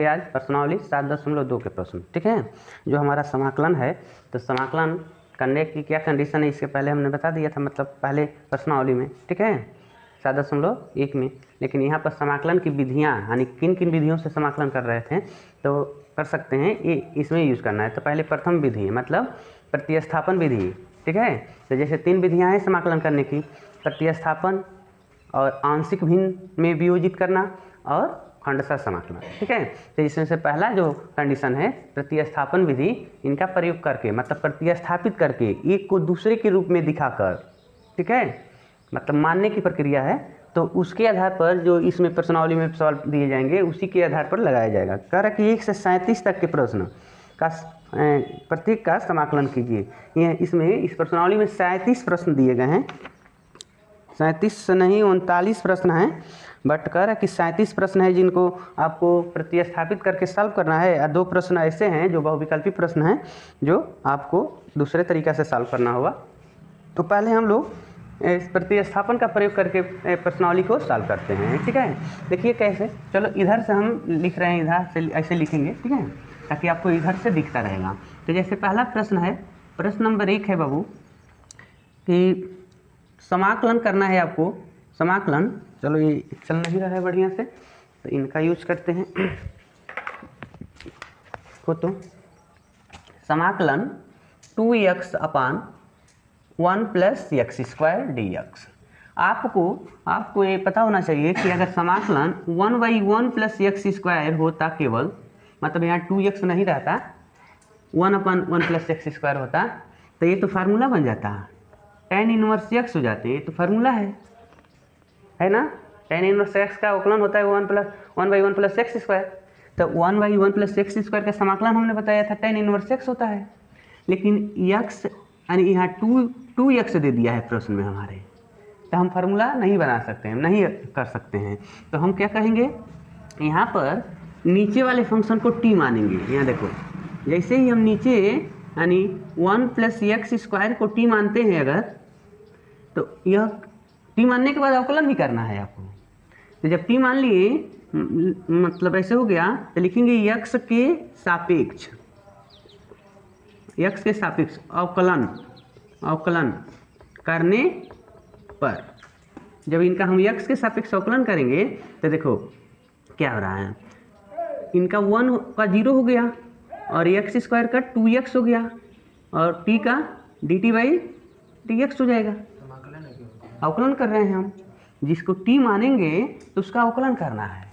आज प्रश्नावली 7.2 के प्रश्न, ठीक है। जो हमारा समाकलन है, तो समाकलन करने की क्या कंडीशन है इसके पहले हमने बता दिया था, मतलब पहले प्रश्नावली में, ठीक है, 7.1 में। लेकिन यहाँ पर समाकलन की विधियाँ, यानी किन किन विधियों से समाकलन कर रहे थे तो कर सकते हैं, ये इसमें यूज़ करना है। तो पहले प्रथम विधि है, मतलब प्रतिस्थापन विधि, ठीक है। तो जैसे 3 विधियाँ हैं समाकलन करने की, प्रतिस्थापन और आंशिक भिन्न में वियोजित करना और खंडशः समाकलन, ठीक है। तो इसमें से पहला जो कंडीशन है प्रतिस्थापन विधि, इनका प्रयोग करके, मतलब प्रतिस्थापित करके एक को दूसरे के रूप में दिखाकर, ठीक है, मतलब मानने की प्रक्रिया है। तो उसके आधार पर जो इसमें प्रश्नावली में सवाल दिए जाएंगे उसी के आधार पर लगाया जाएगा। कह रहा कि 1 से 37 तक के प्रश्न का प्रत्येक का समाकलन कीजिए। ये इसमें इस प्रश्नावली में 37 प्रश्न दिए गए हैं, 37 नहीं 39 प्रश्न हैं, बट कह रहा है कि 37 प्रश्न है जिनको आपको प्रतिस्थापित करके सॉल्व करना है, और 2 प्रश्न ऐसे हैं जो बहुविकल्पी प्रश्न हैं जो आपको दूसरे तरीक़ा से सॉल्व करना होगा। तो पहले हम लोग इस प्रतिस्थापन का प्रयोग करके प्रश्नावली को सॉल्व करते हैं, ठीक है। देखिए कैसे, चलो इधर से हम लिख रहे हैं, इधर से ऐसे लिखेंगे, ठीक है, ताकि आपको इधर से दिखता रहेगा। तो जैसे पहला प्रश्न है, प्रश्न नंबर 1 है बाबू कि समाकलन करना है आपको। समाकलन, चलो ये चल नहीं रहा है बढ़िया से, तो इनका यूज करते हैं तो समाकलन 2x अपान 1 + x² dx। आपको ये पता होना चाहिए कि अगर समाकलन 1/1 + x² होता केवल, मतलब यहाँ 2x नहीं रहता, 1/1 + x² होता, तो ये तो फार्मूला बन जाता, tan इनवर्स x हो जाते, ये तो फार्मूला है ना। tan इनवर्स x का अवकलन होता है 1/1 + x²। तो 1/1 + x² का समाकलन हमने बताया था tan इनवर्स x होता है। लेकिन x यानी यहाँ 2x दे दिया है प्रश्न में हमारे, तो हम फार्मूला नहीं बना सकते हैं, नहीं कर सकते हैं। तो हम क्या कहेंगे, यहाँ पर नीचे वाले फंक्शन को t मानेंगे। यहाँ देखो, जैसे ही हम नीचे यानी 1 + x² को t मानते हैं अगर, तो यह t मानने के बाद अवकलन भी करना है आपको। तो जब t मान लिए, मतलब ऐसे हो गया, तो लिखेंगे x के सापेक्ष अवकलन करने पर। जब इनका हम x के सापेक्ष अवकलन करेंगे तो देखो क्या हो रहा है, इनका 1 का 0 हो गया और x² का 2x हो गया और t का dt/dx हो जाएगा। अवकलन कर रहे हैं हम, जिसको t मानेंगे तो उसका अवकलन करना है,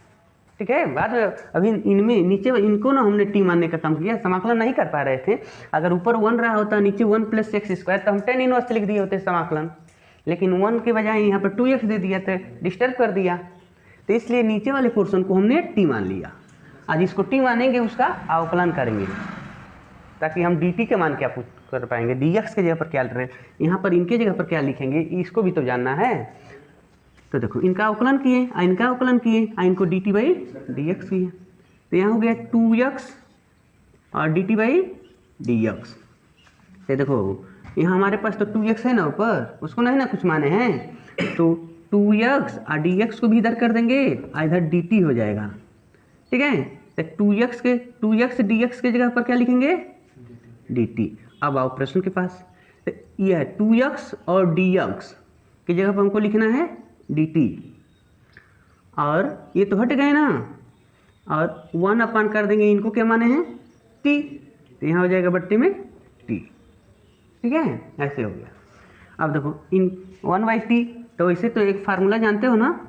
ठीक है। बाद में अभी इनमें नीचे इनको ना हमने t मानने का काम किया, समाकलन नहीं कर पा रहे थे। अगर ऊपर 1 रहा होता, नीचे 1 + x² तो हम tan इनवर्स लिख दिए होते समाकलन, लेकिन 1 के बजाय यहाँ पर 2x दे दिया तो डिस्टर्ब कर दिया, तो इसलिए नीचे वाले पोर्शन को हमने t मान लिया। आज इसको t मानेंगे उसका अवकलन करेंगे, ताकि हम dt के मान क्या कर पाएंगे, dx के जगह पर क्या रहे, यहाँ पर इनके जगह पर क्या लिखेंगे, इसको भी तो जानना है। तो देखो इनका अवकलन किए, इनका अवकलन किए, इनको dt/dx किए, तो यहाँ हो गया 2x और dt/dx। तो देखो यहाँ हमारे पास तो 2x है ना ऊपर, उसको नहीं ना कुछ माने हैं, तो 2x और dx को भी इधर कर देंगे, इधर dt हो जाएगा, ठीक है। तो 2x dx के जगह पर क्या लिखेंगे, dt। अब आओ प्रश्न के पास, तो यह 2x और dx की जगह पर हमको लिखना है dt, और ये तो हट गए ना, और 1 अपान कर देंगे, इनको क्या माने हैं t, तो यहाँ हो जाएगा बट्टे में t, ठीक है, ऐसे हो गया। अब देखो इन 1/t, तो वैसे तो एक फार्मूला जानते हो ना,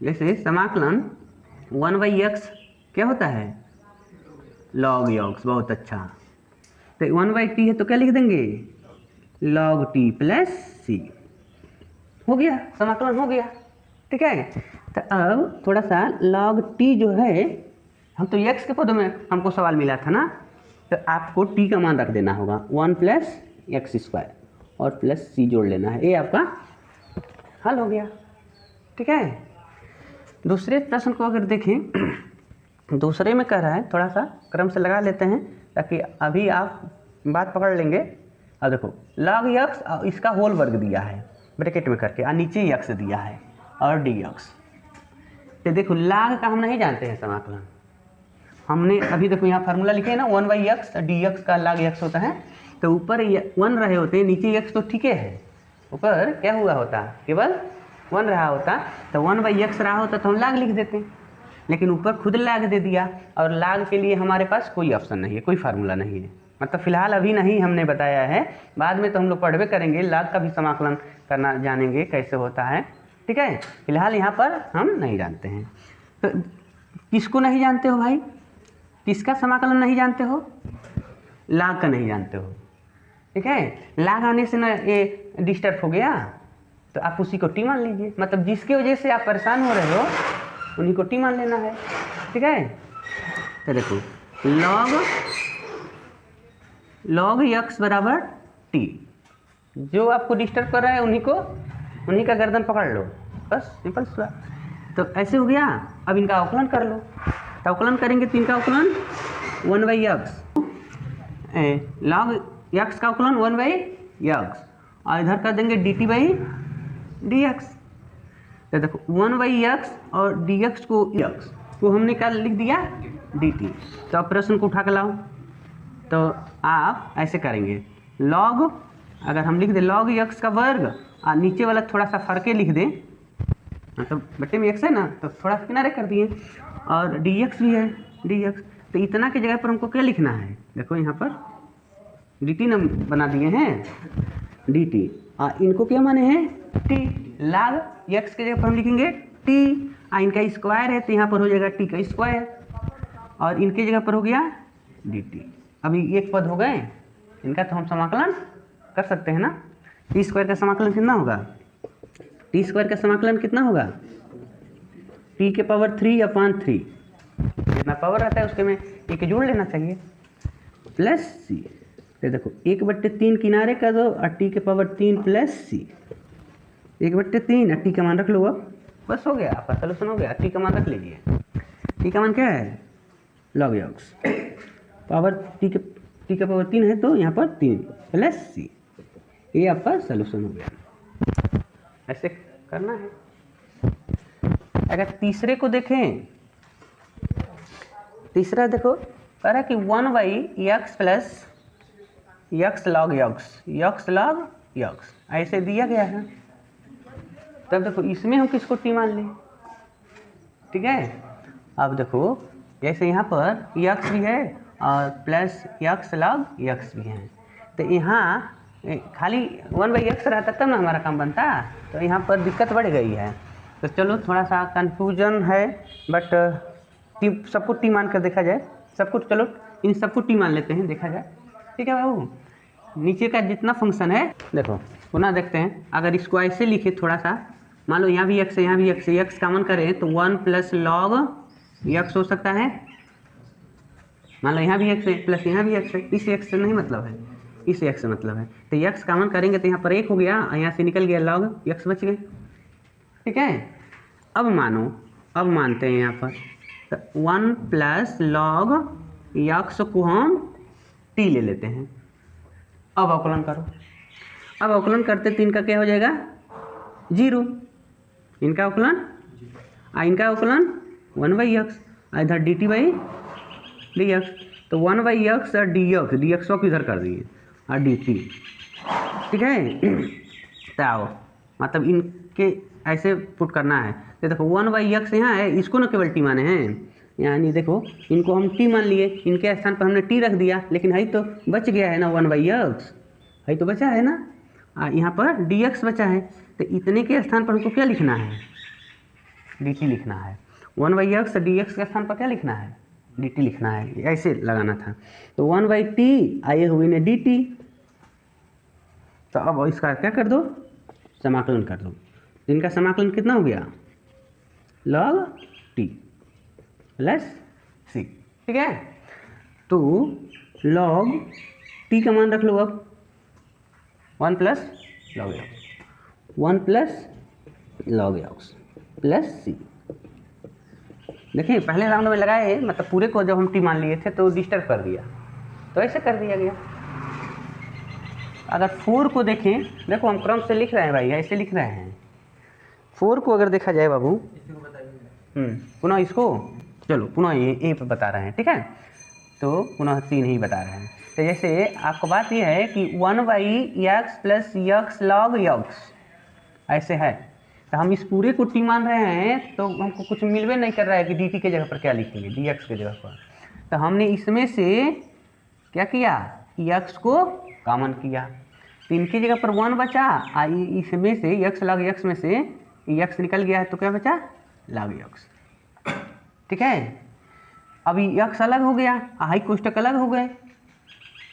जैसे समाकलन 1/x क्या होता है, log x, बहुत अच्छा। तो 1/t है तो क्या लिख देंगे, log t + c, हो गया, समाकलन हो गया, ठीक है। तो अब थोड़ा सा log t जो है, हम तो x के पदों में हमको सवाल मिला था ना, तो आपको t का मान रख देना होगा 1 + x² और +c जोड़ लेना है, ये आपका हल हो गया, ठीक है। दूसरे प्रश्न को अगर देखें, दूसरे में कह रहा है, थोड़ा सा क्रम से लगा लेते हैं ताकि अभी आप बात पकड़ लेंगे। अब देखो log x, इसका होल वर्ग दिया है ब्रैकेट में करके, और नीचे x दिया है और dx। तो देखो log का हम नहीं जानते हैं समाकलन, हमने अभी देखो यहाँ फार्मूला लिखे है ना 1/x डी एक्स का log x होता है, तो ऊपर 1 रहे होते हैं, नीचे x तो ठीक है, ऊपर क्या हुआ होता केवल 1 रहा होता, तो 1/x रहा होता तो हम log लिख देते, लेकिन ऊपर खुद log दे दिया, और log के लिए हमारे पास कोई ऑप्शन नहीं है, कोई फार्मूला नहीं है, मतलब फिलहाल अभी नहीं हमने बताया है, बाद में तो हम लोग पढ़वे करेंगे, log का भी समाकलन करना जानेंगे कैसे होता है, ठीक है। फिलहाल यहाँ पर हम नहीं जानते हैं। तो किसको नहीं जानते हो भाई, किसका समाकलन नहीं जानते हो, log का नहीं जानते हो, ठीक है। log आने से ना ये डिस्टर्ब हो गया, तो आप उसी को टी मान लीजिए, मतलब जिसकी वजह से आप परेशान हो रहे हो उन्हीं को टी मान लेना है, ठीक है। तो देखो log x बराबर टी, जो आपको डिस्टर्ब कर रहा है उन्हीं का गर्दन पकड़ लो, बस सिंपल सा। तो ऐसे हो गया। अब इनका अवकलन कर लो, तो अवकलन करेंगे तो इनका अवकलन 1/x, log x का अवकलन 1/x, और इधर कर देंगे dt/dx। तो देखो 1/x और dx को हमने क्या लिख दिया dt, तो अब प्रश्न को उठा कर लाओ, तो आप ऐसे करेंगे log, अगर हम लिख दें log x का वर्ग और नीचे वाला थोड़ा सा फर्क लिख दें, मतलब बट्टे में x है ना तो थोड़ा किनारे कर दिए, और dx भी है dx, तो इतना की जगह पर हमको क्या लिखना है, देखो यहाँ पर dt न बना दिए हैं dt, और इनको क्या माने हैं t, log x के जगह पर हम लिखेंगे t, और इनका स्क्वायर है तो यहाँ पर हो जाएगा t का स्क्वायर, और इनके जगह पर हो गया dt। अभी एक पद हो गए इनका, तो हम समाकलन कर सकते हैं ना। टी स्क्वायर का समाकलन कितना होगा, टी स्क्वायर का समाकलन कितना होगा, टी के पावर 3/3, जितना पावर आता है उसके में एक जोड़ लेना चाहिए, प्लस सी। तो देखो 1/3 किनारे का दो, और टी के पावर 3 प्लस सी, 1/3, और टी का मान रख लो, अब बस हो गया, आपका सोल्यूशन हो गया। टी का मान रख लीजिए, टी का मान क्या है log x, पावर टी का पावर 3 है तो यहाँ पर 3 प्लस सी, ये आपका सोल्यूशन हो गया। ऐसे करना है। अगर तीसरे को देखें, तीसरा देखो कह रहा है कि 1/x plus x log x ऐसे दिया गया है, तब देखो इसमें हम किसको टी मान लें, ठीक है। अब देखो जैसे यहाँ पर x भी है और प्लस x log x भी है, तो यहाँ खाली 1/x रहता तब ना हमारा काम बनता, तो यहाँ पर दिक्कत बढ़ गई है। तो चलो थोड़ा सा कन्फ्यूजन है, बट सबको टी मान कर देखा जाए, सबको, चलो इन सबको टी मान लेते हैं, देखा जाए, ठीक है बाबू। नीचे का जितना फंक्शन है देखो पुनः देखते हैं, अगर इसको ऐसे लिखे थोड़ा सा, मान लो यहाँ भी x है यहाँ भी x है, x कॉमन करें तो 1 प्लस log x हो सकता है, मान लो यहाँ भी x है प्लस यहाँ भी x है, इस x से नहीं मतलब है, इस x से मतलब है, तो x कॉमन करेंगे तो यहाँ पर 1 हो गया, यहाँ से निकल गया log x बच गए, ठीक है। अब मानो, अब मानते हैं यहाँ पर तो 1 प्लस log x को हम t ले लेते हैं। अब अवकलन करो, अब अवकलन करते तो इनका क्या हो जाएगा 0, इनका अवकलन, इनका अवकलन 1/x, इधर dt/dx, तो 1/x और dx को इधर कर दिए और dt, ठीक है। तो आओ मतलब इनके ऐसे पुट करना है, तो देखो 1/x यहाँ है, इसको ना केवल टी माने हैं, यानी देखो इनको हम टी मान लिए, इनके स्थान पर हमने टी रख दिया, लेकिन है तो बच गया है ना 1/x, है तो बचा है ना, यहाँ पर dx बचा है, तो इतने के स्थान पर हमको क्या लिखना है dt लिखना है, 1/x dx के स्थान पर क्या लिखना है dt लिखना है, ऐसे लगाना था। तो 1/t आए हुए ने dt, तो अब इसका क्या कर दो समाकलन कर दो, इनका समाकलन कितना हो गया log t प्लस c, ठीक है। तो log t का मान रख लो, अब 1 plus log x, 1 plus log x plus c। देखिए पहले राउंड में लगाए, मतलब पूरे को जब हम टी मान लिए थे तो डिस्टर्ब कर दिया, तो ऐसे कर दिया गया। अगर 4 को देखें, देखो हम क्रम से लिख रहे हैं भाई, ऐसे लिख रहे हैं। 4 को अगर देखा जाए बाबू, पुनः इसको चलो पुनः ये पे बता रहे हैं, ठीक है, तो पुनः 3 ही बता रहे हैं। तो जैसे आपको बात यह है कि 1/x plus x log x ऐसे है, तो हम इस पूरे को टी मान रहे हैं, तो हमको कुछ मिलवे नहीं कर रहा है कि डी टी के जगह पर क्या लिखेंगे, डी एक्स के जगह पर। तो हमने इसमें से क्या किया, यक्स को कॉमन किया, तो इनकी जगह पर 1 बचा, इसमें से यक्स लॉग यक्स में से यक्स निकल गया है, तो क्या बचा, लॉग यक्स, ठीक है। अभी यक्स अलग हो गया, आई कोष्टक अलग हो गए,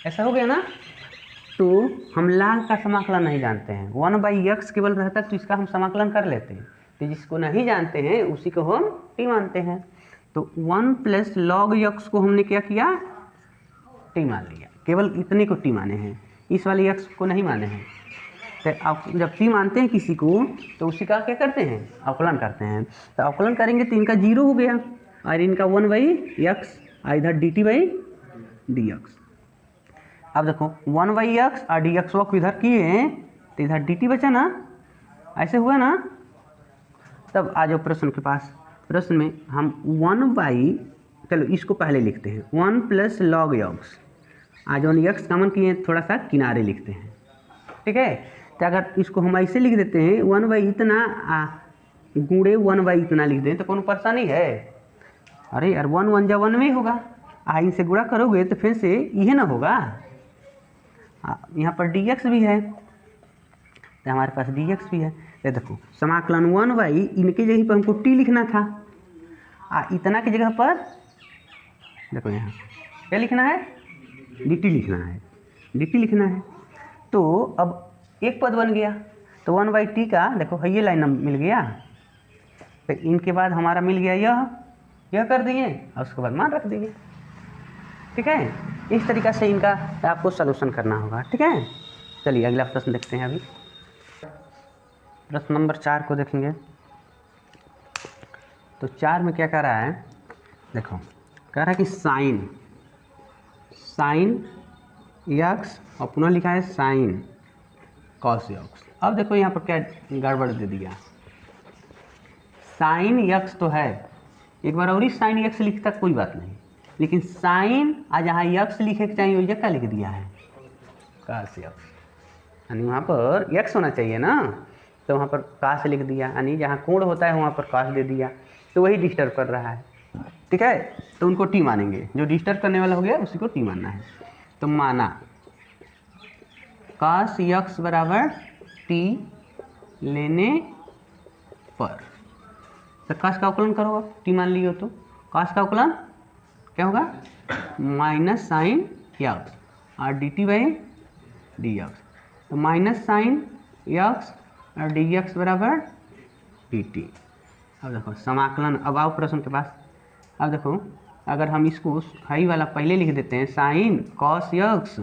ऐसा हो गया ना। तो हम लाग का समाकलन नहीं जानते हैं, 1/x केवल रहता तो इसका हम समाकलन कर लेते हैं, तो जिसको नहीं जानते हैं उसी को हम टी मानते हैं। तो 1 प्लस लॉग यक्स को हमने क्या किया, टी मान लिया, केवल इतने को टी माने हैं, इस वाले यक्स को नहीं माने हैं। तो आप जब टी मानते हैं किसी को तो उसी का क्या करते हैं, अवकलन करते हैं। तो अवकलन करेंगे तो इनका 0 हो गया और इनका 1/x, इधर dt/dx। अब देखो 1/x और dx को इधर किए तो इधर dt बचा ना, ऐसे हुआ ना। तब आ जाओ प्रश्न के पास, प्रश्न में हम 1/, चलो इसको पहले लिखते हैं, 1 प्लस लॉग यक्स, आज 1x कॉमन किए थोड़ा सा किनारे लिखते हैं, ठीक है। तो अगर इसको हम ऐसे लिख देते हैं 1/ इतना गुणे 1/ इतना लिख दें तो कौन परेशानी है, अरे यार 1 1 जा 1 में ही होगा, इनसे गुणा करोगे तो फिर से यह ना होगा। यहाँ पर dx भी है, तो हमारे पास dx भी है। तो देखो समाकलन 1/, इनके जगह पर हमको t लिखना था, इतना की जगह पर देखो यहाँ क्या लिखना है, dt लिखना है, dt लिखना है। तो अब एक पद बन गया, तो 1/t का देखो ये लाइन मिल गया, तो इनके बाद हमारा मिल गया यह कर दिए और उसके बाद मान रख दिए, ठीक है। इस तरीक़ा से इनका आपको सलूशन करना होगा, ठीक है। चलिए अगला प्रश्न देखते हैं। अभी प्रश्न नंबर 4 को देखेंगे। तो 4 में क्या कह रहा है, देखो कह रहा है कि साइन यक्स और पुनः लिखा है साइन कॉस यक्स। अब देखो यहाँ पर क्या गड़बड़ दे दिया, साइन यक्स तो है, एक बार और ही साइन यक्स लिखता कोई बात नहीं, लेकिन साइन जहाँ यक्स लिखे के चाहिए वही क्या लिख दिया है, कॉस यक्स, यानी वहाँ पर यक्स होना चाहिए ना, तो वहाँ पर कॉस लिख दिया, यानी जहाँ कोण होता है वहाँ पर कॉस दे दिया, तो वही डिस्टर्ब कर रहा है, ठीक है। तो उनको टी मानेंगे, जो डिस्टर्ब करने वाला हो गया उसी को टी मानना है। तो माना कॉस यक्स बराबर टी लेने पर, तो कॉस का अवकलन करो, अब टी मान लियो तो कॉस का अवकलन क्या होगा, माइनस साइन यक्स और dt/dx, तो माइनस साइन यक्स और dx बराबर dt। अब देखो समाकलन, अब आओ प्रश्न के पास। अब देखो अगर हम इसको हाई वाला पहले लिख देते हैं साइन कॉस यक्स,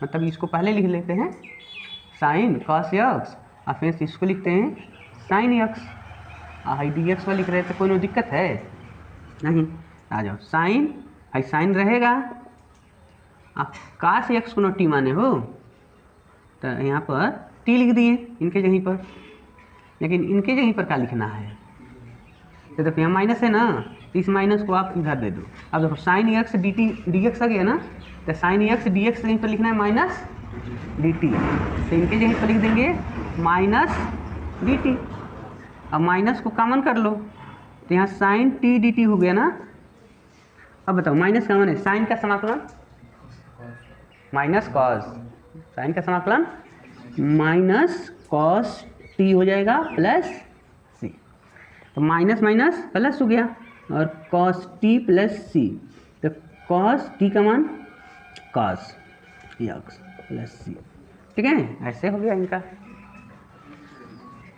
मतलब इसको पहले लिख लेते हैं साइन कॉस यक्स और फिर इसको लिखते हैं साइन यक्स, हाई dx वाला लिख रहे तो कोई दिक्कत है नहीं। आ जाओ साइन, हाई साइन रहेगा, आप कॉस यक्स को न टी माने हो, तो यहाँ पर टी लिख दिए इनके जगह पर, लेकिन इनके जगह पर क्या लिखना है, तो देखो यहाँ माइनस है ना, तो इस माइनस को आप इधर दे दो। अब देखो साइन एक्स dx आ गया ना, तो साइन एक्स dx कहीं पर लिखना है माइनस dt, तो इनके जगह पर लिख देंगे माइनस dt। अब माइनस को कॉमन कर लो, तो यहाँ साइन t dt हो गया ना। अब बताओ माइनस कॉमन है, साइन का समाकलन माइनस कॉस, साइन का समाकलन माइनस कॉस टी हो जाएगा प्लस सी, तो माइनस माइनस प्लस हो गया और कॉस टी प्लस सी, तो कॉस टी का मान कॉस यक्स प्लस सी, ठीक है। ऐसे हो गया इनका।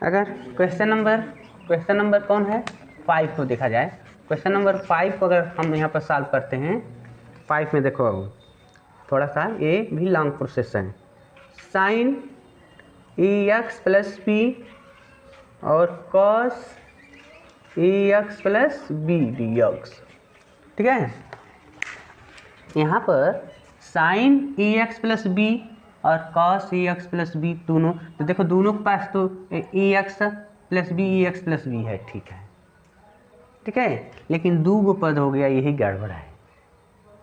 अगर क्वेश्चन नंबर कौन है 5 को देखा जाए, क्वेश्चन नंबर 5 को अगर हम यहाँ पर सॉल्व करते हैं, 5 में देखो थोड़ा सा ये भी लॉन्ग प्रोसेस है, sine E X plus P और cos E X plus B D X, ठीक है। यहाँ पर sine E X plus B और cos E X plus B दोनों, तो देखो दोनों के पास तो E X plus B E X plus B है, ठीक है। ठीक है, लेकिन 2 गो पद हो गया, यही गड़बड़ है।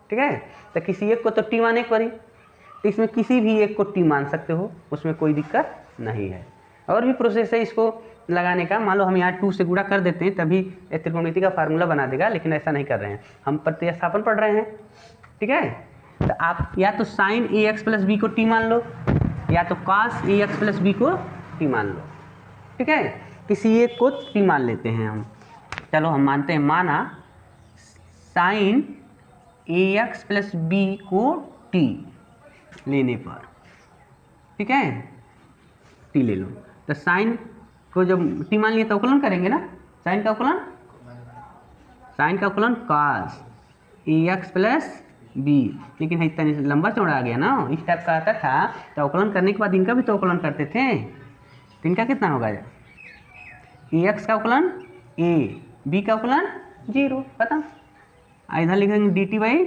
ठीक है, तो किसी एक को तो टी माने पड़ी, तो इसमें किसी भी एक को टी मान सकते हो, उसमें कोई दिक्कत नहीं है। और भी प्रोसेस है इसको लगाने का। मान लो हम यहाँ 2 से गुणा कर देते हैं तभी त्रिकोणमिति का फार्मूला बना देगा, लेकिन ऐसा नहीं कर रहे हैं, हम प्रतिस्थापन पढ़ रहे हैं। ठीक है, तो आप या तो साइन ए एक्स प्लस बी को टी मान लो, या तो cos A X plus B को टी मान लो। ठीक है, किसी एक को टी मान लेते हैं हम। चलो हम मानते हैं, माना साइन ए एक्स प्लस बी को टी लेने पर, ठीक है, टी ले लो, तो साइन को जब टी मान लिया तो अवकलन करेंगे ना, साइन का अवकलन cos A X plus B, लेकिन इतना लंबा चौड़ा आ गया ना, इस टाइप का आता था तो अवकलन करने के बाद इनका भी तो अवकलन करते थे, तो इनका कितना होगा, ए एक्स का अवकलन ए, बी का अवकलन 0, खत्म। इधर लिखेंगे D T by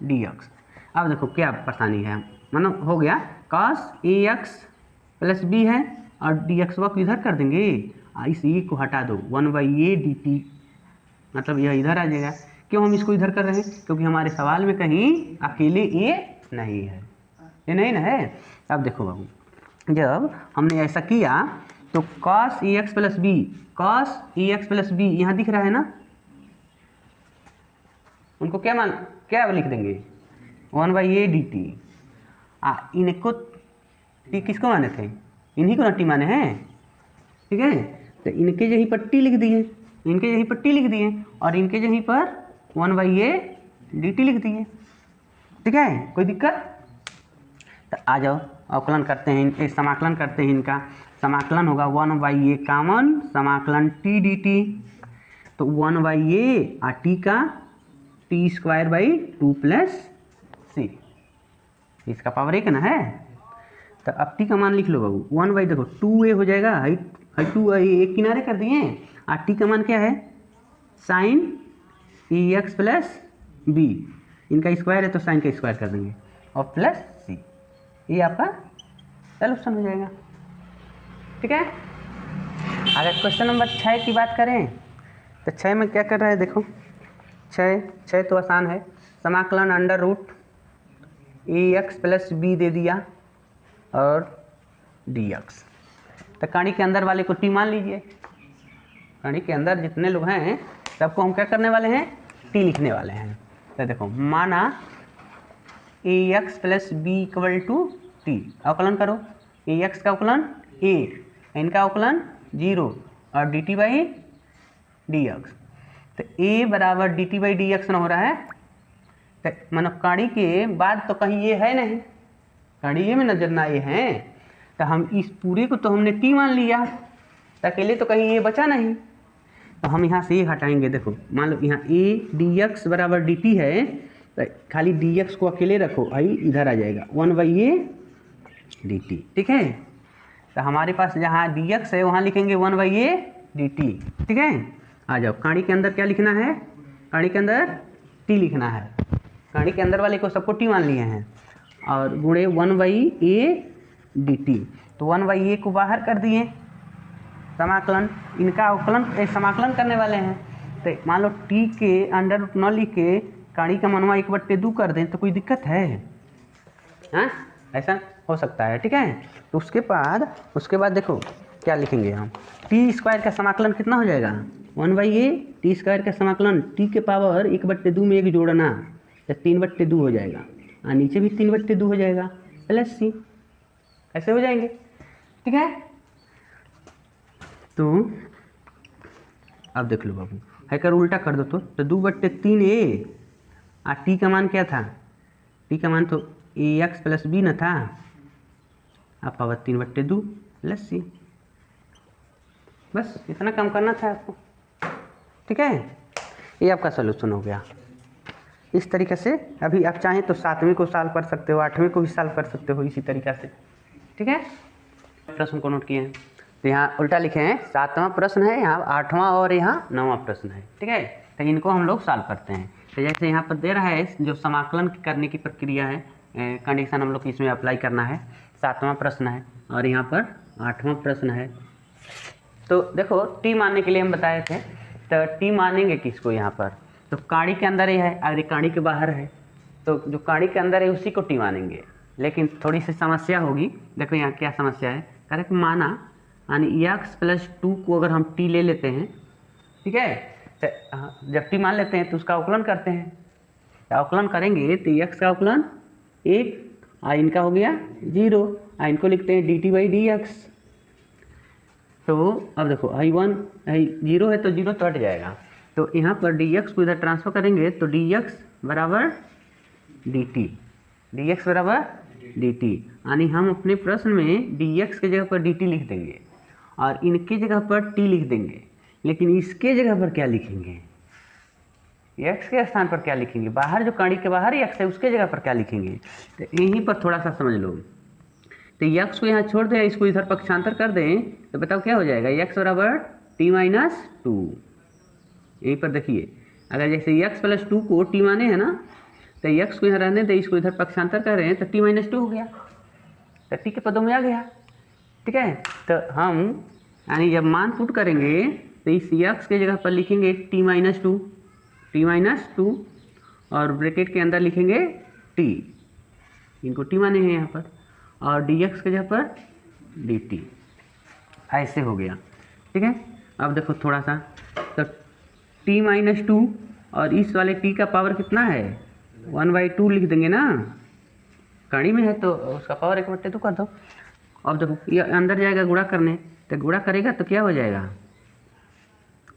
D x. अब देखो क्या परेशानी है, मानो हो गया cos A X plus B है और डी एक्स वक्त इधर कर देंगे, इस ए को हटा दो, 1/a डी टी, मतलब यह इधर आ जाएगा। क्यों हम इसको इधर कर रहे हैं, क्योंकि हमारे सवाल में कहीं अकेले ए नहीं है, ये नहीं ना है। अब देखो बाबू, जब हमने ऐसा किया तो cos A X plus B, cos A X plus B यहाँ दिख रहा है ना, उनको क्या लिख देंगे, 1/a डी टी। इनको टी किसको माने थे, इन्हीं को ना टी माने हैं। ठीक है, तो इनके यहीं पर टी लिख दिए, इनके यहीं पर टी लिख दिए, और इनके यहीं पर 1/a डी टी लिख दिए। ठीक है, कोई दिक्कत, तो आ जाओ अवकलन करते हैं, समाकलन करते हैं। इनका समाकलन होगा 1/a कॉमन समाकलन टी डी टी, तो 1/a और टी का t²/2 प्लस c, इसका पावर 1 ना है। तो अब टी का मान लिख लो बाबू, 1/, देखो 2a हो जाएगा, हाई 2 एक किनारे कर दिए, और टी का मान क्या है, साइन ए एक्स प्लस बी, इनका स्क्वायर है तो साइन का स्क्वायर कर देंगे, और प्लस सी, ये आपका सॉल्यूशन हो जाएगा। ठीक है, अगर क्वेश्चन नंबर 6 की बात करें तो 6 में क्या कर रहा है, देखो 6 तो आसान है, समाकलन अंडर रूट ए एक्स प्लस बी दे दिया और डी एक्स, तो कणी के अंदर वाले को टी मान लीजिए, कणी के अंदर जितने लोग हैं सबको हम क्या करने वाले हैं, टी लिखने वाले हैं। तो देखो माना A X plus B equal to T, अवकलन करो, ए एक्स का अवकलन ए, इनका अवकलन 0 और D T by D x, तो ए बराबर D T by D x न हो रहा है, तो मानो कणी के बाद तो कहीं ये है नहीं, कणी ये में नजर ना ये है, तो हम इस पूरे को तो हमने टी मान लिया, तो अकेले तो कहीं ये बचा नहीं, तो हम यहाँ से ये हटाएंगे। देखो मान लो यहाँ ए डी एक्स बराबर डी टी है, तो खाली डी एक्स को अकेले रखो, आई इधर आ जाएगा 1/a डी टी। ठीक है, तो हमारे पास जहाँ डी एक्स है वहाँ लिखेंगे 1/a डी टी। ठीक है, आ जाओ कणी के अंदर क्या लिखना है, कणी के अंदर टी लिखना है, कणी के अंदर वाले को सबको टी मान लिए हैं, और गुणे 1/a डी टी, तो 1/a को बाहर कर दिए, समाकलन, इनका अवकलन समाकलन करने वाले हैं, तो मान लो टी के अंडर रूट न लिख के कणी का मनवा 1/2 कर दें तो कोई दिक्कत है, हाँ ऐसा हो सकता है। ठीक है, तो उसके बाद देखो क्या लिखेंगे हम, टी स्क्वायर का समाकलन कितना हो जाएगा, 1/a टी स्क्वायर का समाकलन टी के पावर 1/2 में एक जोड़ना, तो 3/2 हो जाएगा, और नीचे भी 3/2 हो जाएगा, प्लस सी, ऐसे हो जाएंगे। ठीक है, तो अब देख लो बाबू, है कर उल्टा कर दो, तो 2/3a, और टी का मान क्या था, टी का मान तो ए एक्स प्लस बी न था, आप पावर 3/2 प्लस सी, बस इतना काम करना था आपको। ठीक है, ये आपका सोल्यूशन हो गया। इस तरीके से अभी आप चाहें तो 7वीं को सॉल्व कर सकते हो, 8वीं को भी सॉल्व कर सकते हो इसी तरीक़ा से। ठीक है, प्रश्न को नोट किए हैं, तो यहाँ उल्टा लिखे हैं, 7वां प्रश्न है, यहाँ 8वां और यहाँ 9वां प्रश्न है। ठीक है, तो इनको हम लोग सॉल्व करते हैं। तो जैसे यहाँ पर दे रहा है जो समाकलन करने की प्रक्रिया है, कंडीशन हम लोग इसमें अप्लाई करना है, 7वां प्रश्न है, और यहाँ पर 8वां प्रश्न है। तो देखो टी मानने के लिए हम बताए थे, तो टी मानेंगे किसको यहाँ पर, तो काड़ी के अंदर ही है, अगर काड़ी के बाहर है तो जो काड़ी के अंदर है उसी को टी मानेंगे। लेकिन थोड़ी सी समस्या होगी, देखो यहाँ क्या समस्या है, करेक्ट माना यानी एक्स प्लस 2 को अगर हम टी ले लेते हैं, ठीक है, तो जब टी मान लेते हैं तो उसका अवकलन करते हैं, तो अवकलन करेंगे तो एक्स का अवकलन 1, इनका हो गया 0, इनको लिखते हैं D T by D x. तो अब देखो I1 0 है तो 0 तो हट जाएगा, तो यहाँ पर dx को इधर ट्रांसफर करेंगे तो dx बराबर dt, dx बराबर dt, यानी हम अपने प्रश्न में dx के जगह पर dt लिख देंगे और इनके जगह पर t लिख देंगे, लेकिन इसके जगह पर क्या लिखेंगे, x के स्थान पर क्या लिखेंगे, बाहर जो काड़ी के बाहर x है उसके जगह पर क्या लिखेंगे, तो यहीं पर थोड़ा सा समझ लो। तो x को यहाँ छोड़ दें, इसको इधर पक्षांतर कर दें तो बताओ क्या हो जाएगा, x बराबर t माइनस 2। यहीं पर देखिए, अगर जैसे x प्लस 2 को t माने है ना, तो x को यहाँ रहने दें, इसको इधर पक्षांतर कर रहे हैं तो t माइनस 2 हो गया, तो t के पदों में आ गया, ठीक है। तो हम यानी जब मान पुट करेंगे तो इस x के जगह पर लिखेंगे t माइनस 2 और ब्रैकेट के अंदर लिखेंगे t, इनको t माने हैं यहाँ पर, और dx के जगह पर dt, ऐसे हो गया, ठीक है। अब देखो थोड़ा सा, तो t माइनस 2 और इस वाले t का पावर कितना है 1/2 लिख देंगे ना, कड़ी में है तो उसका पावर 1/2 कर दो। अब देखो ये अंदर जाएगा गुणा करने, तो गुणा करेगा तो क्या हो जाएगा,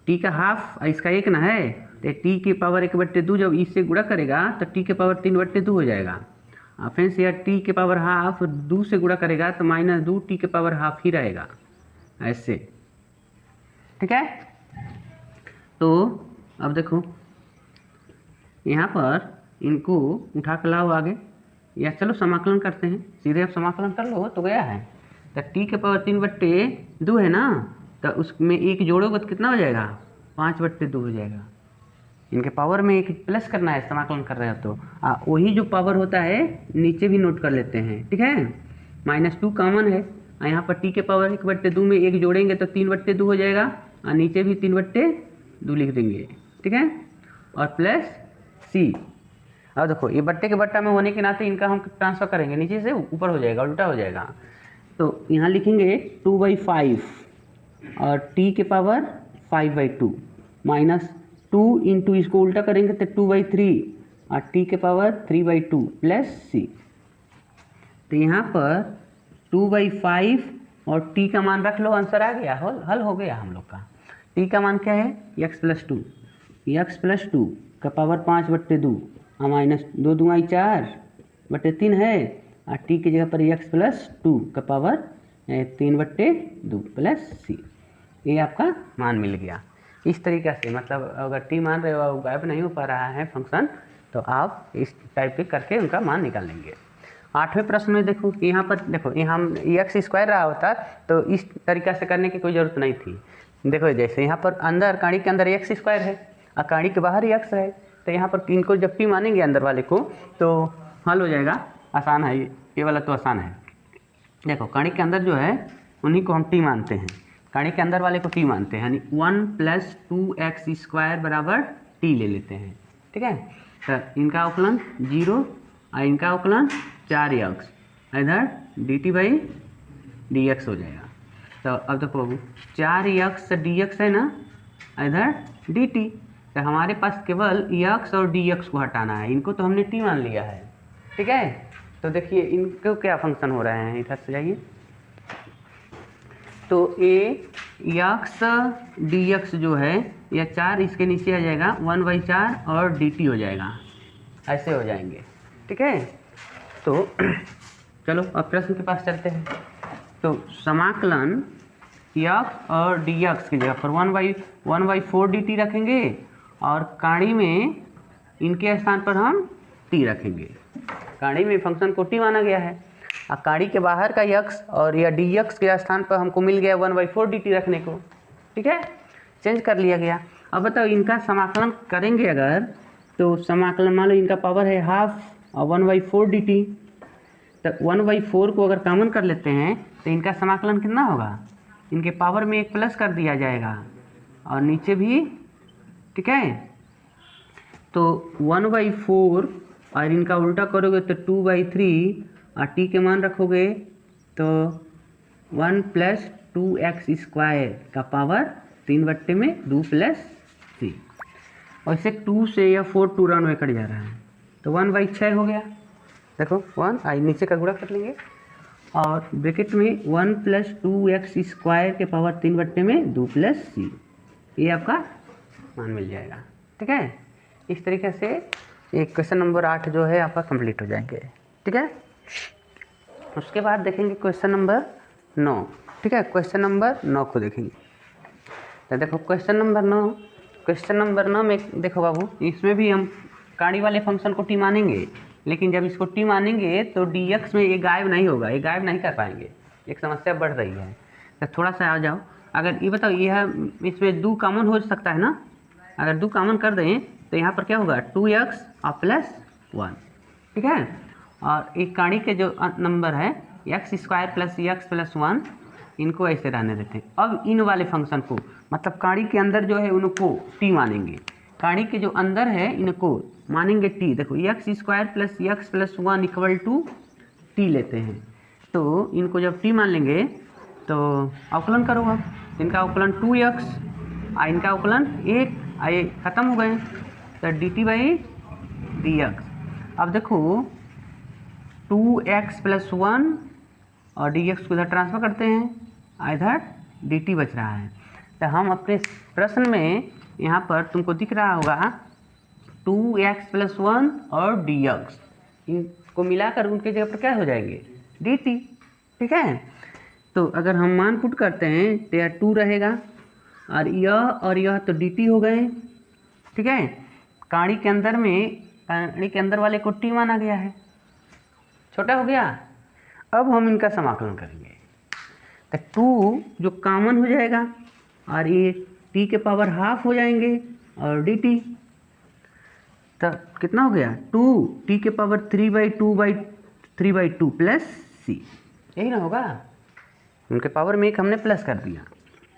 t का हाफ इसका 1 ना है, तो t की पावर 1/2 जब इससे गुणा करेगा तो t के पावर 3/2 हो जाएगा, और फिर से यार t के पावर हाफ 2 से गुणा करेगा तो -2 t के पावर हाफ ही रहेगा, ऐसे, ठीक है। तो अब देखो यहाँ पर इनको उठा कर लाओ आगे, या चलो समाकलन करते हैं सीधे, अब समाकलन कर लो तो गया है, तो t के पावर 3/2 है ना, तो उसमें एक जोड़ोगे तो कितना हो जाएगा 5/2 हो जाएगा, इनके पावर में एक प्लस करना है, समाकलन कर रहे हो तो वही जो पावर होता है नीचे भी नोट कर लेते हैं, ठीक है। -2 कॉमन है, यहाँ पर t के पावर 1/2 में एक जोड़ेंगे तो 3/2 हो जाएगा, और नीचे भी 3/2 लिख देंगे, ठीक है, और प्लस c। अब देखो ये बट्टे के बट्टा में होने के नाते इनका हम ट्रांसफर करेंगे, नीचे से ऊपर हो जाएगा, उल्टा हो जाएगा, तो यहाँ लिखेंगे 2/5 और t के पावर 5/2 -2 इंटू इसको उल्टा करेंगे तो 2/3 और t के पावर 3/2 प्लस c। तो यहाँ पर 2/5 और t का मान रख लो, आंसर आ गया, हल हो गया हम लोग का। t का मान क्या है x प्लस 2 का पावर 5/2 और -2 दूँगा 4/3 है, और t की जगह पर x प्लस 2 का पावर 3/2 प्लस c, ये आपका मान मिल गया। इस तरीक़े से मतलब अगर टी मान रहे हो गायब नहीं हो पा रहा है फंक्शन, तो आप इस टाइप पे करके उनका मान निकाल लेंगे। 8वें प्रश्न में देखो कि यहाँ पर देखो यहाँ एक्स स्क्वायर रहा होता तो इस तरीक़ा से करने की कोई ज़रूरत नहीं थी। देखो जैसे यहाँ पर अंदर काड़ी के अंदर एक्स स्क्वायर है और काड़ी के बाहर ही एक्स है, तो यहाँ पर इनको जब टी मानेंगे अंदर वाले को तो हल हो जाएगा, आसान है ये वाला तो आसान है। देखो काड़ी के अंदर जो है उन्हीं को हम टी मानते हैं, काड़ी के अंदर वाले को टी मानते हैं, यानी 1 + 2x² बराबर टी ले लेते हैं, ठीक है। तो इनका अवकलन 0 और इनका अवकलन 4x, इधर dt/dx हो जाएगा। तो अब देखो 4x dx है ना, इधर dt, तो हमारे पास केवल x और dx को हटाना है, इनको तो हमने t मान लिया है, ठीक है। तो देखिए इनको क्या फंक्शन हो रहे हैं, इधर से जाइए, तो x dx जो है या 4 इसके नीचे आ जाएगा 1/4 और dt हो जाएगा, ऐसे हो जाएंगे, ठीक है। तो चलो अब प्रश्न के पास चलते हैं। तो समाकलन x और dx की जगह पर 1/4 dt रखेंगे और काड़ी में इनके स्थान पर हम t रखेंगे। काड़ी में फंक्शन को t माना गया है और काड़ी के बाहर का x और या dx के स्थान पर हमको मिल गया 1/4 dt रखने को, ठीक है, चेंज कर लिया गया। अब बताओ इनका समाकलन करेंगे अगर, तो समाकलन मान लो इनका पावर है हाफ और 1/4 dt, तो 1/4 को अगर कॉमन कर लेते हैं तो इनका समाकलन कितना होगा, इनके पावर में एक प्लस कर दिया जाएगा और नीचे भी ठीक है। तो 1/4 और इनका उल्टा करोगे तो 2/3 और टी के मान रखोगे तो 1 + 2x² का पावर 3/2 + c। और इसे 2 से या 4 2 रन में कट जा रहा है तो 1/6 हो गया। देखो 1 आई नीचे का गुणा कर लेंगे और ब्रैकेट में 1 + 2x² के पावर 3/2 + c, ये आपका मान मिल जाएगा। ठीक है, इस तरीके से एक क्वेश्चन नंबर 8 जो है आपका कंप्लीट हो जाएंगे। ठीक है, उसके बाद देखेंगे क्वेश्चन नंबर 9। ठीक है, क्वेश्चन नंबर 9 को देखेंगे। तो देखो क्वेश्चन नंबर 9 में देखो बाबू, इसमें भी हम काड़ी वाले फंक्शन को टी मानेंगे, लेकिन जब इसको टी मानेंगे तो dx में ये गायब नहीं होगा, ये गायब नहीं कर पाएंगे, एक समस्या बढ़ रही है। तो थोड़ा सा आ जाओ, अगर ये बताओ यह इसमें 2 कॉमन हो सकता है ना, अगर 2 कॉमन कर दें तो यहाँ पर क्या होगा 2x और +1। ठीक है, और एक काड़ी के जो नंबर है x² + x + 1, इनको ऐसे रहने देते हैं। अब इन वाले फंक्शन को मतलब काड़ी के अंदर जो है उनको टी मानेंगे, काड़ी के जो अंदर है इनको मानेंगे टी। देखो x² + x + 1 = टी लेते हैं, तो इनको जब टी मान लेंगे तो अवकलन करो। अब इनका अवकलन 2x और इनका अवकलन 1, ये ख़त्म हो गए तो dt/dx। अब देखो 2x + 1 और dx को इधर ट्रांसफर करते हैं, इधर dt बच रहा है। तो हम अपने प्रश्न में यहाँ पर तुमको दिख रहा होगा 2x + 1 और dx, इनको मिलाकर उनके जगह पर क्या हो जाएंगे dt। ठीक है, तो अगर हम मान पुट करते हैं तो यह 2 रहेगा और यह तो dt हो गए। ठीक है, काड़ी के अंदर वाले को टी माना गया है, छोटा हो गया। अब हम इनका समाकलन करेंगे तो 2 जो कॉमन हो जाएगा और ये टी के पावर हाफ हो जाएंगे और dt, तो कितना हो गया 2 टी के पावर 3/2 + c, यही ना होगा। उनके पावर में एक हमने प्लस कर दिया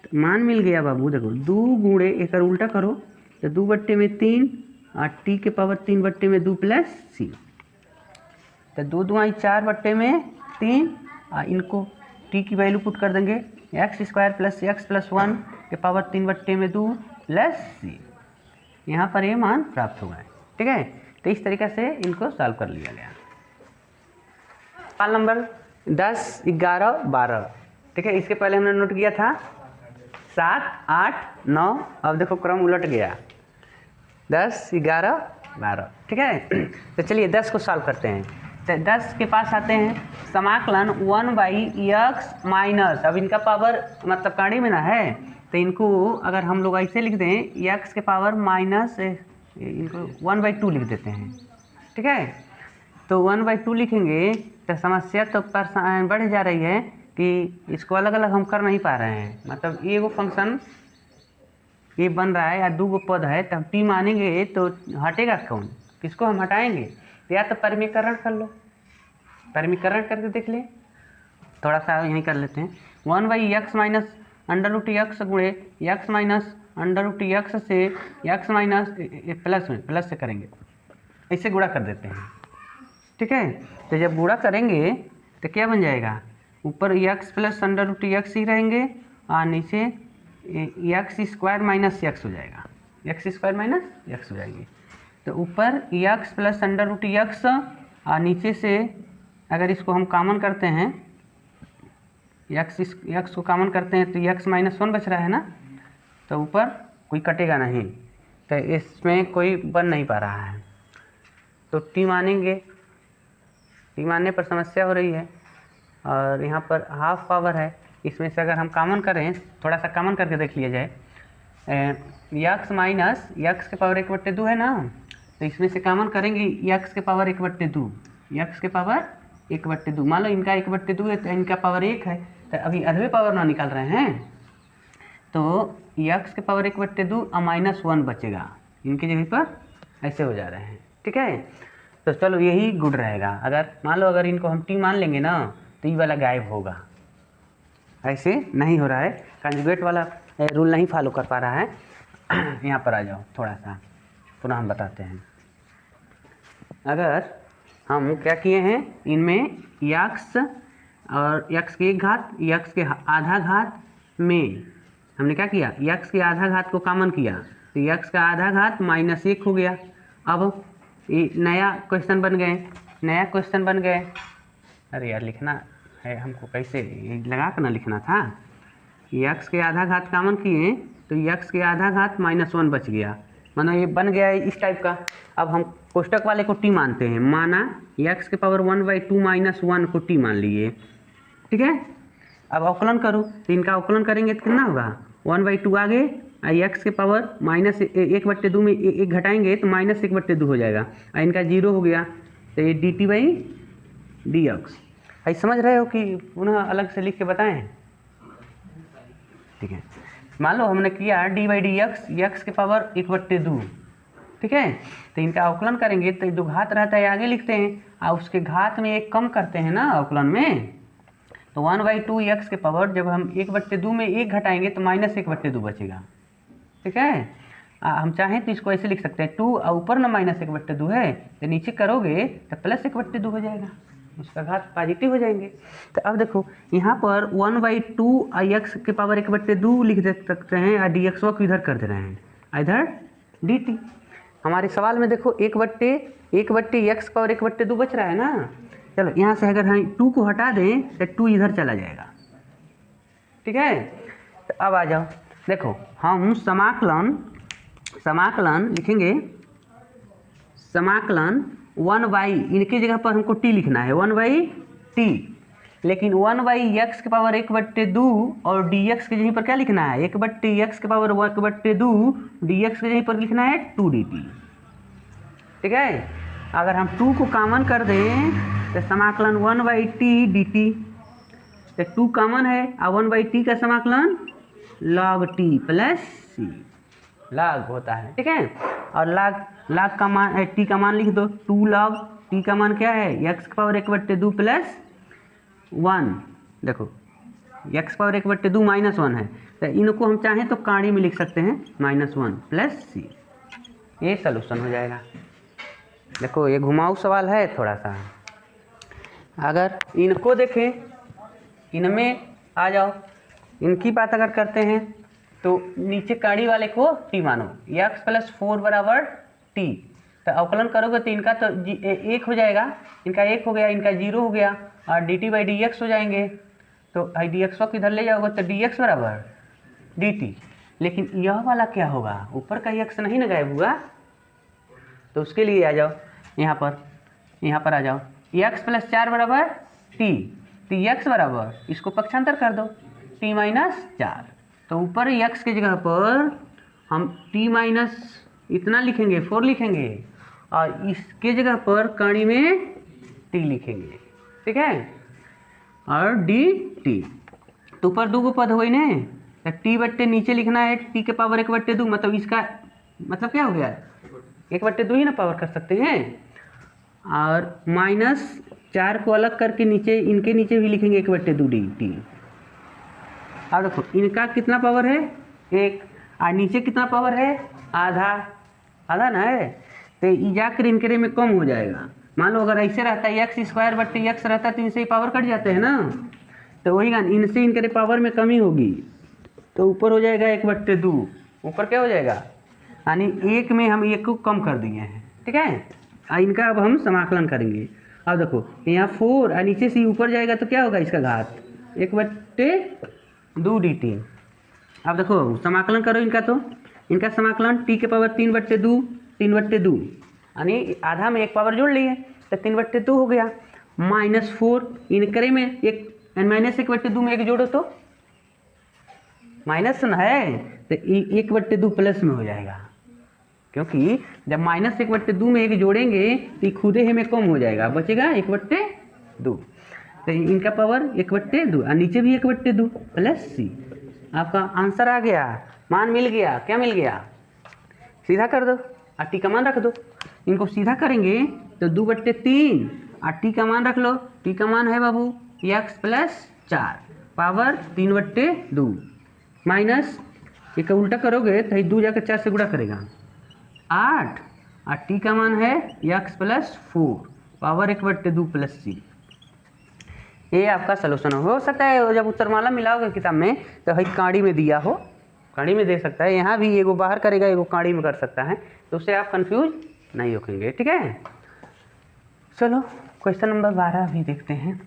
तो मान मिल गया बाबू। देखो 2 गुणे एक उल्टा करो तो 2/3 और टी के पावर 3/2 + c, तो 2 2 4/3 और इनको टी की वैल्यू पुट कर देंगे x² + x + 1 के पावर 3/2 + c, यहाँ पर ये मान प्राप्त हो गए। ठीक है, तो इस तरीके से इनको सॉल्व कर लिया गया। सवाल नंबर 10, 11, 12। ठीक है, इसके पहले हमने नोट किया था 7, 8, 9, अब देखो क्रम उलट गया 10, 11, 12। ठीक है, तो चलिए 10 को सॉल्व करते हैं। तो 10 के पास आते हैं, समाकलन 1/x-, अब इनका पावर मतलब काड़ी में ना है तो इनको अगर हम लोग ऐसे लिख दें x के पावर माइनस, इनको 1/2 लिख देते हैं। ठीक है, तो 1/2 लिखेंगे तो समस्या तो बढ़ जा रही है कि इसको अलग अलग हम कर नहीं पा रहे हैं। मतलब ये वो फंक्शन ये बन रहा है या 2 पद है, तो हम टी मानेंगे तो हटेगा कौन, किसको हम हटाएंगे? तो या तो परिमीकरण कर लो, परिमीकरण करके देख ले। थोड़ा सा यहीं कर लेते हैं 1/x माइनस √x गुणे x माइनस √x से x माइनस प्लस से करेंगे, ऐसे गुणा कर देते हैं। ठीक है, तो जब गुणा करेंगे तो क्या बन जाएगा, ऊपर x + √x ही रहेंगे और नीचे x² - x हो जाएगा, x² - x हो जाएगी। तो ऊपर x + √x और नीचे से अगर इसको हम कॉमन करते हैं, x को कॉमन करते हैं तो x - 1 बच रहा है ना, तो ऊपर कोई कटेगा नहीं, तो इसमें कोई बन नहीं पा रहा है। तो टी मानेंगे, टी मानने पर समस्या हो रही है और यहाँ पर हाफ पावर है, इसमें से अगर हम कॉमन करें, थोड़ा सा कॉमन करके देख लिया जाए, x माइनस x के पावर 1/2 है ना, तो इसमें से कॉमन करेंगे x के पावर 1/2, x के पावर 1/2, मान लो इनका 1/2 है तो इनका पावर 1 है, तो अभी अधवे पावर ना निकाल रहे हैं, तो x के पावर 1/2 और -1 बचेगा, इनके जगह पर ऐसे हो जा रहे हैं। ठीक है, तो चलो यही गुड रहेगा। अगर मान लो अगर इनको हम टी मान लेंगे ना तो ये वाला गायब होगा, ऐसे नहीं हो रहा है, कंजुगेट वाला रूल नहीं फॉलो कर पा रहा है, यहाँ पर आ जाओ, थोड़ा सा पुनः हम बताते हैं। अगर हम क्या किए हैं, इनमें यक्स और यक्स की एक घात, यक्स के आधा घात में हमने क्या किया, यक्स के आधा घात को कॉमन किया, तो यक्स का आधा घात -1 हो गया। अब ये नया क्वेश्चन बन गए, अरे यार लिखना है हमको, कैसे लगा कर ना लिखना था। यक्स के आधा घात कॉमन किए तो यक्स के आधा घात -1 बच गया, माना ये बन गया है इस टाइप का। अब हम कोष्टक वाले को टी मानते हैं, माना यक्स के पावर 1/2 -1 को टी मान लिए, ठीक है। अब अवकलन करो, तो इनका अवकलन करेंगे तो कितना होगा, 1/2 आगे और यक्स के पावर -1/2 में एक घटाएंगे तो -1/2 हो जाएगा, और इनका 0 हो गया, तो ये dt/dx। भाई समझ रहे हो कि पुनः अलग से लिख के बताएं, ठीक है। मान लो हमने किया d/dx यक्स के पावर 1/2, ठीक है। तो इनका अवकलन करेंगे तो जो घात रहता है आगे लिखते हैं, और उसके घात में एक कम करते हैं ना अवकलन में, तो 1/2 यक्स के पावर जब हम 1/2 में एक घटाएंगे तो -1/2 बचेगा, ठीक है। हम चाहें तो इसको ऐसे लिख सकते हैं, 2 और ऊपर ना -1/2 है, तो नीचे करोगे तो +1/2 हो जाएगा, उसका घात पॉजिटिव हो जाएंगे। तो अब देखो यहाँ पर 1/2 यक्स के पावर 1/2 लिख दे सकते हैं, और dx को इधर कर दे रहे हैं, इधर dt। हमारे सवाल में देखो 1/1 यक्स पावर 1/2 बच रहा है ना। चलो यहाँ से अगर हम 2 को हटा दें तो 2 इधर चला जाएगा, ठीक है। तो अब आ जाओ, देखो हम समाकलन लिखेंगे, समाकलन 1/, इनकी जगह पर हमको t लिखना है 1/t, लेकिन 1/x के पावर 1/2 और dx की जगह पर क्या लिखना है, 1/x के पावर 1/2, dx की जगह पर लिखना है 2dt, ठीक है। अगर हम 2 को कॉमन कर दें तो समाकलन 1/t dt, तो 2 कॉमन है, और 1/t का समाकलन log t + c log होता है, ठीक है। और log का मान t का मान लिख दो, 2 log t का मान क्या है, x की पावर 1/2 + 1, देखो x पावर 1/2 -1 है, तो इनको हम चाहें तो काड़ी में लिख सकते हैं -1 + c, ये सलूशन हो जाएगा। देखो ये घुमाऊ सवाल है थोड़ा सा। अगर इनको देखें, इनमें आ जाओ, इनकी बात अगर करते हैं तो नीचे काड़ी वाले को t मानो, x + 4 = t, तो अवकलन करोगे तो इनका तो 1 हो जाएगा, इनका 1 हो गया, इनका 0 हो गया, और dt/dx हो जाएंगे, तो dx को इधर ले जाओगे तो dx = dt। लेकिन यह वाला क्या होगा, ऊपर का x नहीं ना गायब हुआ, तो उसके लिए आ जाओ यहाँ पर आ जाओ, x + 4 = t, तो x बराबर, इसको पक्षांतर कर दो t - 4, तो ऊपर x की जगह पर हम t - इतना लिखेंगे 4 लिखेंगे, और इसके जगह पर कड़ी में t लिखेंगे, ठीक है, और dt। तो ऊपर 2 पद हो गई ना, तो t/, नीचे लिखना है t के पावर 1/2, मतलब इसका मतलब क्या हो गया, 1/2 ही ना पावर कर सकते हैं, और -4 को अलग करके नीचे, इनके नीचे भी लिखेंगे 1/2 dt। अब देखो इनका कितना पावर है, 1, और नीचे कितना पावर है, आधा ना है, तो ये जाकर इनके में कम हो जाएगा। मान लो अगर ऐसे रहता है x² रहता है तो इनसे ही पावर कट जाते हैं ना, तो वही गान इनसे इनके पावर में कमी होगी, तो ऊपर हो जाएगा 1/2, ऊपर क्या हो जाएगा, यानी 1 में हम 1 को कम कर दिए हैं, ठीक है। इनका अब हम समाकलन करेंगे। अब देखो यहाँ 4 और नीचे से ऊपर जाएगा तो क्या होगा, इसका घात 1/2 dt। अब देखो समाकलन करो इनका, तो इनका समाकलन t के पावर 3/2 यानी आधा में एक पावर जोड़ लिए तो 3/2 हो गया, -4 इनकरे में एक -1/2 में एक जोड़ो तो माइनस ना है, तो 1/2 प्लस में हो जाएगा, क्योंकि जब -1/2 में एक जोड़ेंगे तो खुदे ही में कम हो जाएगा, बचेगा 1/2, तो इनका पावर 1/2 और नीचे भी 1/2 + c। आपका आंसर आ गया, मान मिल गया, क्या मिल गया, सीधा कर दो और टी का मान रख दो। इनको सीधा करेंगे तो 2/3 और टी का मान रख लो, टी का मान है बाबू x + 4 पावर 3/2 माइनस एक उल्टा करोगे तो 2 जाकर 4 से गुणा करेगा 8 और टी का मान है x + 4 पावर 1/2 + c। ये आपका सलूशन हो सकता है। जब उत्तरमाला मिलाओगे किताब में तो भाई काड़ी में दिया हो, काड़ी में दे सकता है, यहाँ भी एगो बाहर करेगा एगो काड़ी में कर सकता है, तो उससे आप कंफ्यूज नहीं होंगे। ठीक है, चलो क्वेश्चन नंबर 12 भी देखते हैं।